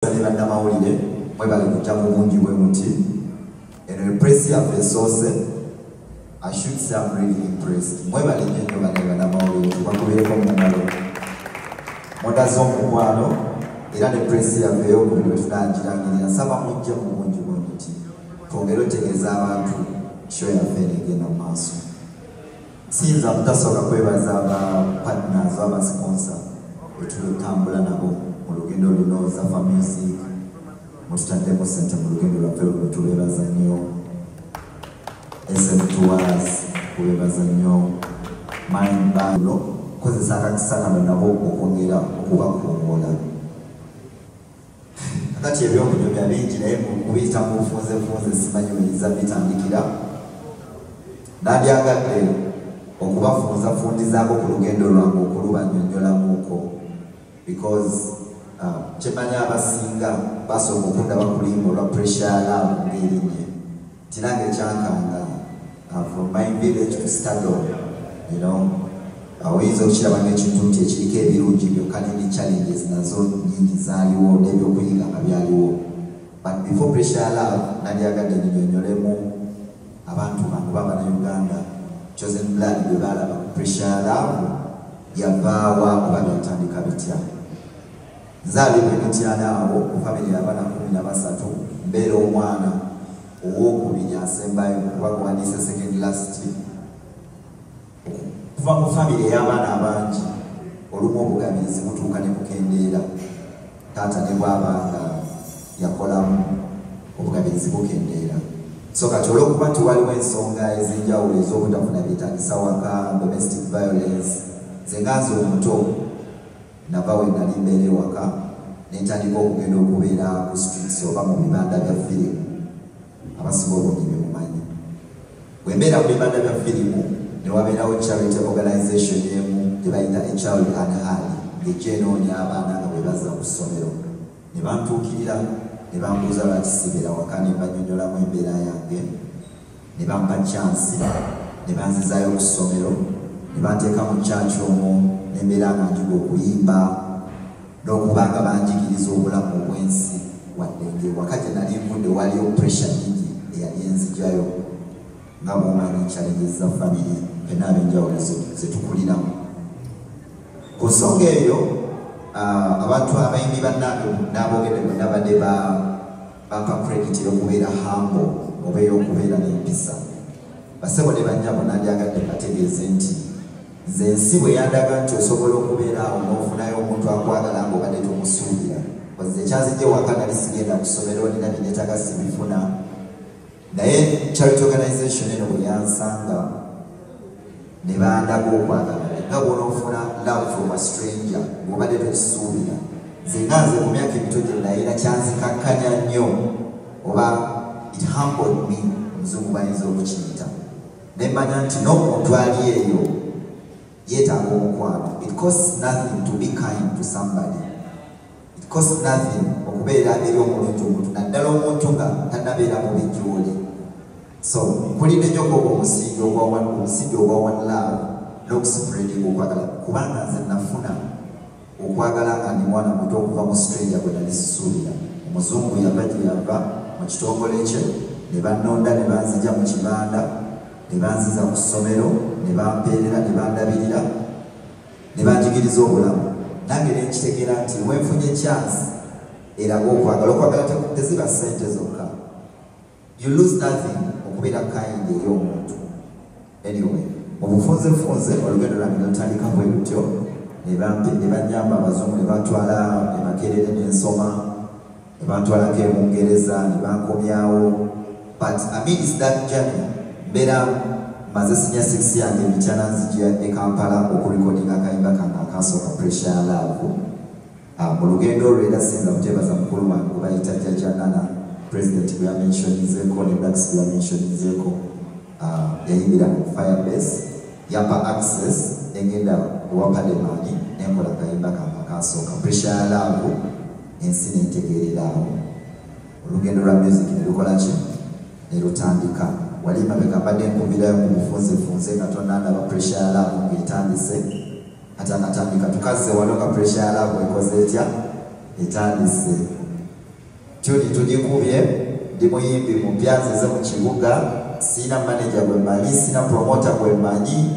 Banda mawulire mwebale kujja mu bungi bwe muti eno press ya resource. I should say I'm really impressed. Mwebale nnyo banda mawulire twakubireko mu ngalo modazo mukwano era ne press ya veyo ku bintu tunagirangirira saba mujja mu bungi bwe muti twongere otegeeza abantu show ya fene egenda mu maaso. Sinza mutasobola kwebaza aba partners aba sponsor etulutambula nabo mu lugendo luno Zafa Music mututaddeko ssente mu lugendo lwaffe luno tubeebaza nnyo. SM Tours tubeebaza nnyo. Mind Band kozesa akakisa kano nabo okwongera okubakuumula. Kakati ebyokunyumya bingi naye mubiyita mu bufunzefunze simanyi buyinza bitandikira. Nandyagadde okubafunzafundizaako ku lugendo lwange okulubannyonnyolamuuko because kyemanya abasinga basooka okundaba kulimba olwa pressure ya love ng'erinye tinange ekyankanga from my village to stardom, you know, oyinza okukiraba ng'ekintu nti ekiriko ebirungi byokka n'ebi challenges nazo nnyingi zaaliwo n'ebyokuyiga nga byaliwo, but before pressure ya love nandyagadde nnyonnyolemu abantu bange b'Abannayuganda chosen blood bwe balaba ku pressure ya love yavaawa kuba byatandika bitya. Nzaalibwa emityana awo mu famire y'abaana 13 mbeera omwana ow'okubiri asembayo kuba kuwandiise second last kuva mu famire y'abaana abangi olumu obugabirizi butuuka ne bukendeera. Taata ne bw'abanga yakolamu obugabirizi bukendeera. So kati olw'okuba nti waliwo ensonga ez'enjawulo ez'obutafuna byetaagisa waka, domestic violence, nze nga nze omuto nava we nali mbeera ewaka n'entandika okugenda okubeera ku streets oba mu bibanda bya firimu. Abasinga obungi be mumanyi bwe mbeera mu bibanda bya firimu ne wabeerawo charity organization emu gye bayita Child and Hali ng'ejja enoonya abaana nga bwe bazza ku ssomero ne bantuukirira ne bambuuza lwaki sibeera waka ne bannyonnyolamu embeera yange ne bampa chance ne banzizaayo ku ssomero ne banteeka mu church omwo n'embeera nga njiga okuyimba n'okuba nga banjigiriza obulamu obw'ensi wadde ng'ewaka gye nali nvudde waliyo pressure nyingi eyali enzigyayo nga bw'omanyi challenges za family fenna ab'enjawulo ze tukuliramu. Ku nsonga eyo abantu abayimbi bannange n'aboogedde bonna badde bampa credit y'okubeera humble oba ey'okubeera n'empisa. Basebo ne bannyabo nandyagadde bategeeze nti nze ensi bwe yandaga nti osobola okubeera awo n'ofunayo omuntu akwagala ng'obadde tumusuubira. Koze ekyazijja waka nali sigenda ku ssomero nina binetaaga sibifuna, naye charity organization eno bwe yansanga ne bandaga okwagala nga bw'onoofuna love from a stranger ng'obadde tokisuubira. Nze nga nze mu myaka emito gye nayina kyanzikakkanya nnyo oba it humbled me omuzungu bayinza okukiyita, ne mmanya nti n'omuntu ali eyo yeetaaga omukwano. It costs nothing to be kind to somebody. It costs nothing okubeera eri omulungi omuntu naddala omuntu nga tannabeera mubi gy'oli. So nkulidde nnyo kuba omusingi ogwa one love n'okuspreading okwagala, kubanga nze nafuna okwagala nga ndi mwana muto okuva mu stranger gwe nali sisuubira. Omuzungu yava gye yava mu kitongole kye ne bannonda ne banzija mu kibanda ne banziza ku ssomero ne bampeerera ne bandabirira ne banjigiriza obulamu. Nange ne nkitegeera nti wenfunye chance eraga okwagala. Okwagala teziba ssente zokka. You lose nothing okubeera kind eri omuntu. Anyway, obufunzefunze olugendo lwange lutandika bwe lutyo ne bannyamba abazungu ne batwala e Makerere ne nsoma ne bantwalako e Bungereza ne bankomyawo. But amidst that journey mbeera maze senior 6 yange emityana nzija e Kampala okurekodinga akayimba kange akasooka pressure ya love. Mu lugendo olwo era sinza kuteebaza mukulu wange gwe bayita Jjajja Nana, president gwe yamenshonizeeko ne Dax gwe yamenshonizeeko, yayimbira mu Firebase yampa access engenda ewa Pademani nenkola akayimba kange akasooka pressure ya love, ensi nentegeerera awo. Olugendo lwa music ne lukola ki ne lutandika. Wali mabega mbadde nkubirayo mu bufunzefunze nga tonnandaba pressure ya love ng'etandise ate anatandika tukaze wano nga pressure ya love ekoze etya etandise. tujikubye ndi muyimbi mu mpyazize mu kibuga sina manager gwe mmanyi sina promoter gwe mmanyi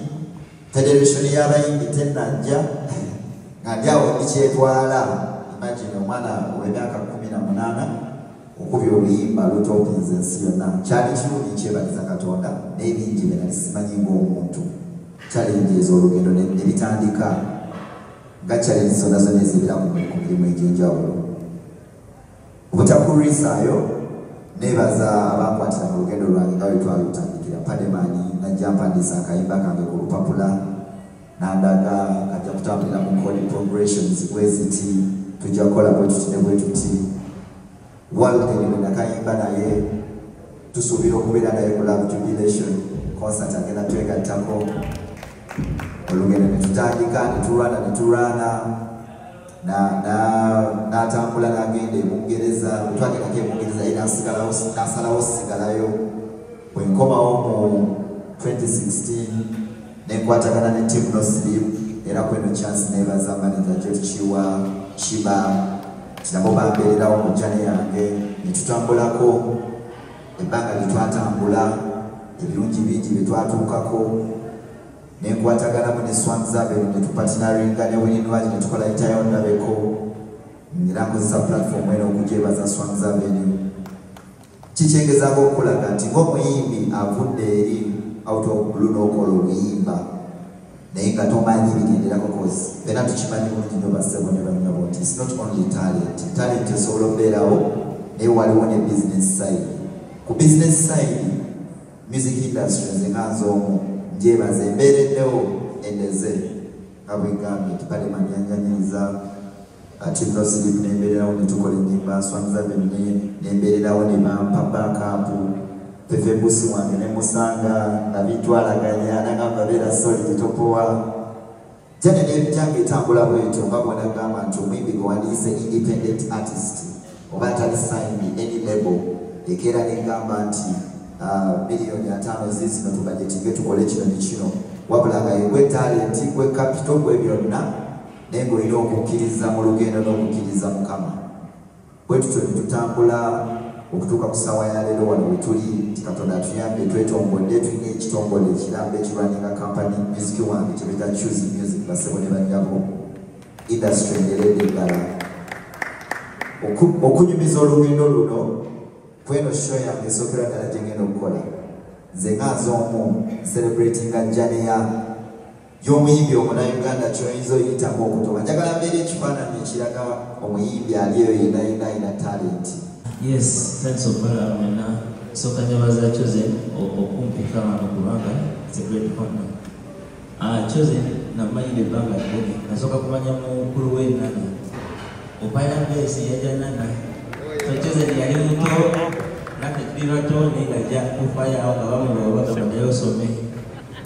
federation y'abayimbi tennajja nga ndyawo ndikyetwala imagine omwana ow'emyaka 18 okubya oluyimba lutopinze ensi yonna kyali kirungi kyebaliza Katonda n'ebingi bye nali simanyi ng'omuntu challenge ez'olugendo ne bitandika nga challenge zonna zonna ezibira ku mirimu egy'enjawulo obutakulisaayo nebaza abankwatira mu lugendo lwange nga bwe twalutandikira Pademani najja mpandiisa akayimba kange ku lupapula nandaga kajja kutambulira mu code progressions bweziti tujja kukola bwe tuti ne bwe tuti walutendwe nakayimba naye tusuubira okubeera naye ku Love Jubilation concert agenda twegattako olugendo ne tutandika ne tulwana n'atambula n'agenda e Bungereza twagendako e Bungereza era nasalawo sigalayo bwe nkomawo mu 2016 nenkwatagana ne Team No Sleep era kweno chance nebaza manager Jeff Shiba nabo bambeererawo mu jane yange ne tutambulako ebbanga lye twatambula ebirungi bingi bye twatuukako nenkwataganamu ne Swans Avenue ne tupatinaringa ne Winnie ne tukola itayo ndabeko era nkozesa platform eno okugyebaza Swans Avenue kikyengezaako okulaga nti ng'omuyimbi avudde eri out of blue n'okola obuyimba naye nga tomanyi bigenderako kozi era tukimanyi bulungi nnyo bassebo ne banyabo nti it's not only talent esobola okubeerawo naye waliwo ne business side ku business side music industry nze nga nz'omu njebaza embeereddewo endeze nga bwegambye nti Pademani yanjanyiriza Team No Sleep nembeererawo ne tukola ennyimba Swans Avenue nembeererawo ne bampa backup Pepe Busi wange ne musanga nga bitwalaganya nagamba beera solid topowa jane nebyange etambula bwetyo nga bwenagamba nti omwimbi gwe wandiise independent artist oba atali signed any label ekeera negamba nti milioni 5 zizino tubajetinge tukole kino ne kino wabula nga gwe talent gwe capital gwe byonna naye ng'olina okukkiriza mu lugendo n'okukkiriza Mukama bwe tutyo ne tutambula okutuuka ku ssaawa ya leero wano we tuli nti Katonda atuyambe twetombodde tulina ekitongole ekiramba ekirwaninga company music wange kye bita Choose Music bassebo ne bannyabo industry enderedde ddala okunyumiza olugendo luno kweno show yange esookera ddala gye ngenda okukola nze nga nz'omu celebratinga janeya y'omuyimbi omunauganda kyoyinza oyitamu okutoba njagala mbeera ekifaananyi ekiraga omuyimbi ali eyo yenayina talent. Yes, thanks of Mena. So kanyabaza Chosen okumpika wano kubanga it's a great honor. Chosen na mayile banga kuni nasoka kumanya mukuru we nani upaya base yaja nana so Chosen yali muto nake tuliwa tone ngaja kufaya au kawamu wawaka badayo some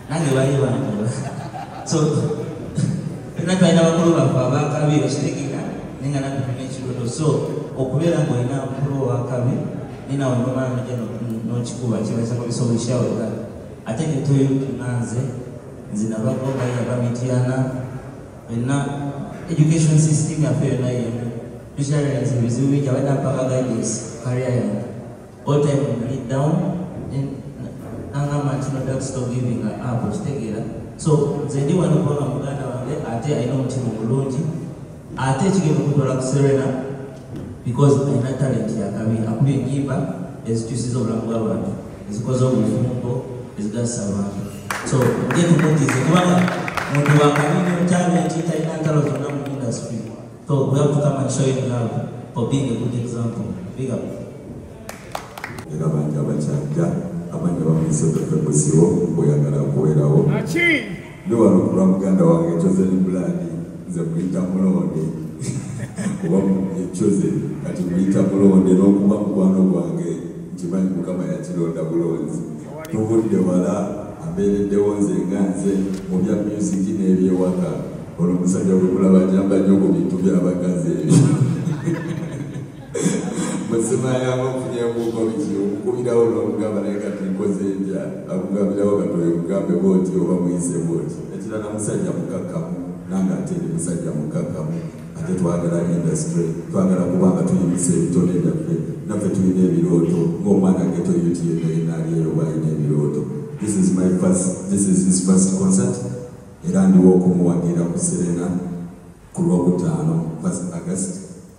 nange bali bantu so natwaina bakuru bafabaka biroshirikira ninga nakupime chiroto so okubeera ng'olina mukulu wa kabi nina wanyuma najja n'okikuba kibaisa kubisobeshawo era ate kitoyo tunanze nze nabagomba yabamityana wenna education system yaffe yonna yemu tusharainze ebizibu bingi abadde mpaka guidance career yange all time lead down nangamba nti no don't stop giving up okitegeera so nze ndi wano kubanga muganda wange ate alina omutima omulungi ate ekigenda okutwala ku Serena because alina talent yakabi akubye ennyimba ezikyusiza obulamu bw'abantu ezikoze obufumbo ezigasa abantu so nje tumutize kubanga muntu wakabi ne talent talina ntalo zonna mu industry so we have to come and show him love for being a good example. Big up. Era banja bachanja abanja bamwise Pepe Busiwo oyagala kuwerawo ne wano kulwa muganda wange Chosen Blood nze muyita mulonde kuba Chosen kati muyita mulonde n'okuba mukwano gwange nkimanyi Mukama yakironda bulonzi tuvudde wala abeereddewo nze nga nze mu bya music n'ebyewaka olwo omusajja bwe kulaba jamba nnyo ku bintu by'abakazi ebyo musima yange ofunyemuuko biki omukubirawo n'omugamba naye kati nkoze ntya akugambirawo katoyo mugambe booti oba muyise booti ekirala musajja mukakkamu nange ate ndi musajja mukakkamu ate twagala industry twagala kubanga tuyimisa ebitone byaffe naffe tulina ebirooto ng'omwana geto yuti yennaaliero balina ebirooto. This is his first concert era ndiwo okumuwagira ku Serena ku Lwokutaano 1st August.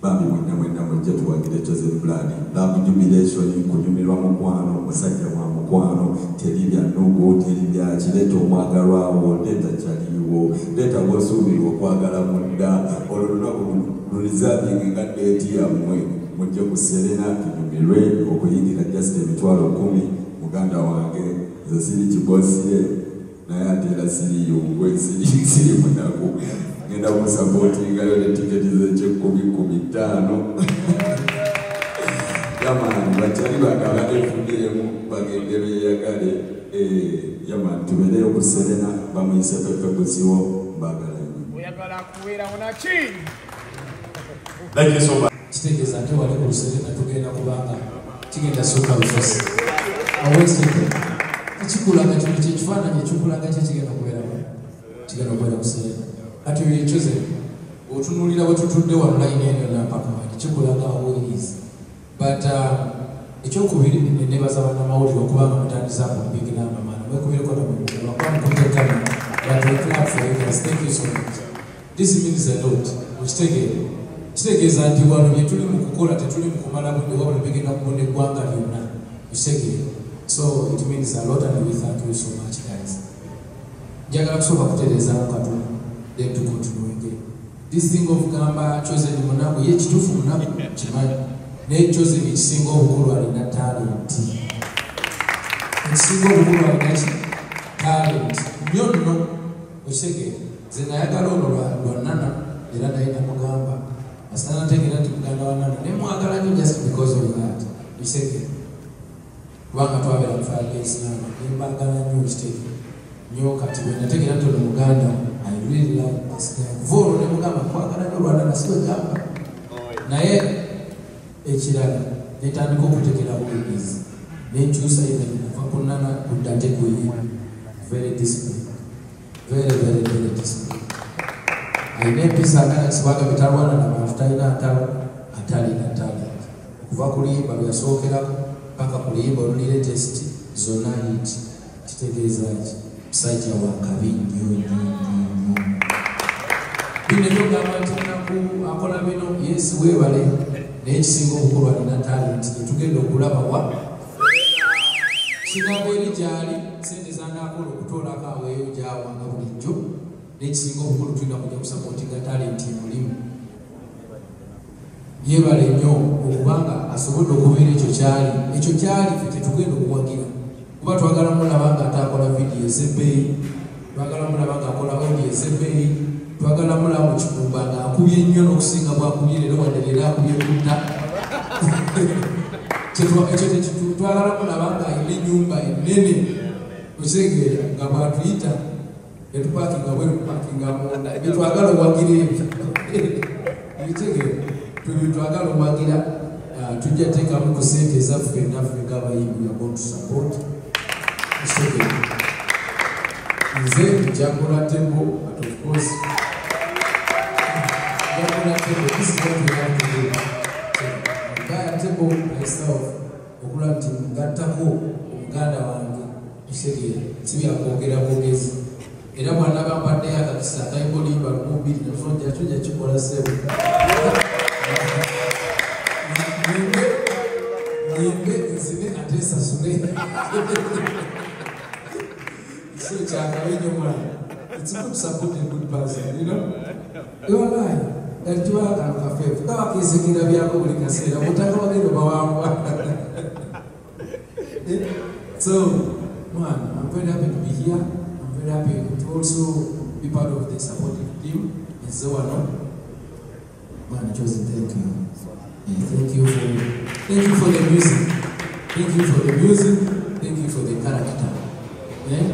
Bambi mwenna mujja tuwagire Chosen Blood. Love jubilation, kunyumirwa mukwano, musajja wa mukwano, teri bya nnugu, teri bya kireeta omwagalwawo, leeta kyaliwo, leeta gw'osuubirwa okwagala munda, olwo lunaku lulizaabinga nga deeti yammwe. Mujje ku Serena tunyumirwe okuyingira just $10,000. Muganda wange nze siri kibosire naye ate era siri yongwe siri munaku. Ngenda kumusapootingayo ne tiketi z'K10,000. Yamani bakyali bagabanefuddemu bagende beeyagale. Yamani tubeereyo ku Serena bamuyise Pepe Buziwo mbagala nnyo. Oyagala kubeera munaki? Thank you so much. Kitegeeza nti wali ku Serena tugenda kubanga kigenda sooka busozi. Awesite ekikulaga kino kyekifaananyi ekikulaga kigenda kubeera ku Serena. Ati yechoze otunulira wetutudde wano line eno napaka kikulaga awoirizi. But ekyokubiri nebaza bannamawulire okubanga mutandisa kubigira amamaana mwekubireko namukutekana but we clap for you guys. Thank you so much. This means a lot. Kitegeeza nti wano bye tuli mu kukola tetuli mu kumala budde wabula bigenda kubona eggwanga lyonna. So it means a lot and we thank you so much guys. Njagala kusooka kutereezaamu katono then to continue again. This thing of gamba Chosen munaku ye kituufu munaku kimanyi naye Chosen ekisinga obukulu alina talent. Ekisinga obukulu alina talent nnyo nno. Okitegeera nze nayagala olwo lwa Nana era naye namugamba asana ntegeera nti muganda wa Nana naye mwagala nnyo just because of that. Okitegeera kubanga twabeera mu Firebase Nana naye mbagala nnyo okitegeera nnyo kati bwe nategeera nti ono muganda I really like this guy. Voro ne mugamba kwagala nnyo lwa Nana siwe gamba naye ekirala netandika okutegera bulizi nenkyusa even nava ku Nana kudda ate kuyi very disciplined. Very disciplined. Alina empisa akanakisibaga betalwana nabantu talina atalina talent. Okuva ku luyimba lweyasookerako paka ku luyimba olulire test zonna hit. Kitegeeza ki musajja wa kabi nnyo. Bino tugamba nti naku akola bino yes weebale naye ekisinga obukulu alina talent yetugenda okulaba wa kinaba eri gyali sente zanaakola okutoolako aweeyo gyawanga bulijjo n'ekisinga obukulu tulina kujja kusapootinga talent emulimu. Yeebale nnyo okubanga asobodde okubeera ekyo kyali ffe tetugenda okuwagira kuba twagala mulaba nga ataakola vidiyo ez'ebbeeyi, twagala mulaba nga akola audio ez'ebbeeyi, twagala mulaba mu kikumba nga akubye nnyo n'okusinga bwakubye leero wadde leero akubye kutta. Ekyo twagala mulaba nga alina ennyumba ennene okisegeera nga bwatuyita netupakinga bwetupakinga munda ebyo twagala owagira ebyo ebitegeera twagala owagira tujja teekamu ku ssente ezaffe naffe ng'abayimbi we are going to support. Nze njagula tembo but of course njagula tembo this is what we have to do. Ngaya tembo myself okulaba nti ngattako omuganda wange ekitegeera si byakwogera bwogezi era bwana bampaddeyo akakisa akayibolimba lumubiri natujja tujja kikola sebo nyimbe nzine ate sasule so kyakabenyo mwana. It's good to support a good person, you know? You're lying. That you are a cafe. Now I can say that we are going to say that what I want to do. So, man, I'm very happy to be here. I'm very happy to also be part of the supporting team and so on. Man, Chosen, thank you. Yeah, thank you for the music. Thank you for the music. Thank you for the character. Yeah?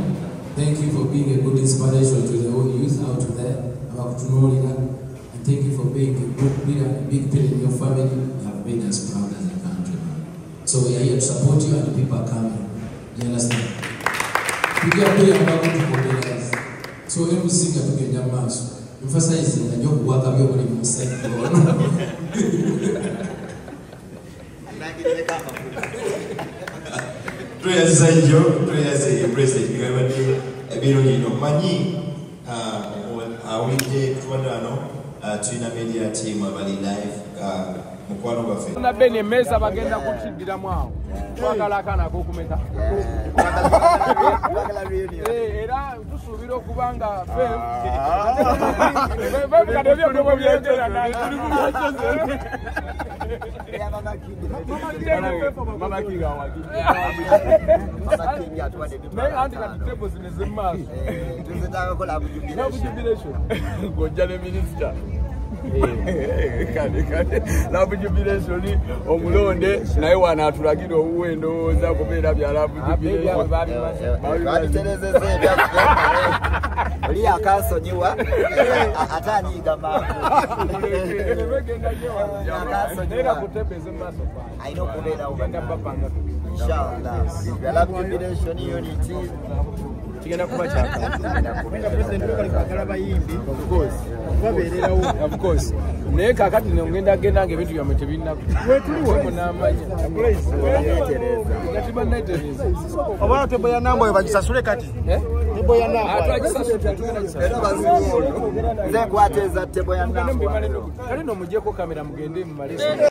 Thank you for being a good inspiration to the whole youth out there. And thank you for being a good leader, a big pillar in your family. You have made us proud as a country. So we are here to support you and the people are coming. You understand? We are doing about to mobilize. So every singer to get their mass. Emphasizing that you work up your body in the Tuyazza nnyo, tuyaze President bigabadde ebirungi nnyo. Manyi awulidde tubadde wano tulina media team abali live mukwano gwaffe. Na bene meza bagenda kukiddiramu awo. Twagala akaana ak'okumeka. Era tusuubira okuba nga Love jubilation omulonde naye wana atulagira obuwendo za kubeera bya love jubilation oli akasonyiwa ataniiga mangu era kutebeza maaso ayina okubeera ogenda babanga inshallah love jubilation unity kigenda kuba of course naye kakati ngenda genda ebintu byamwe tebinako munamanya Obana tebo ya namba bagisasule kati. Tebo ya namba. nze nkwateza tebo ya namba kale no mujeko kamera mugende mu malezi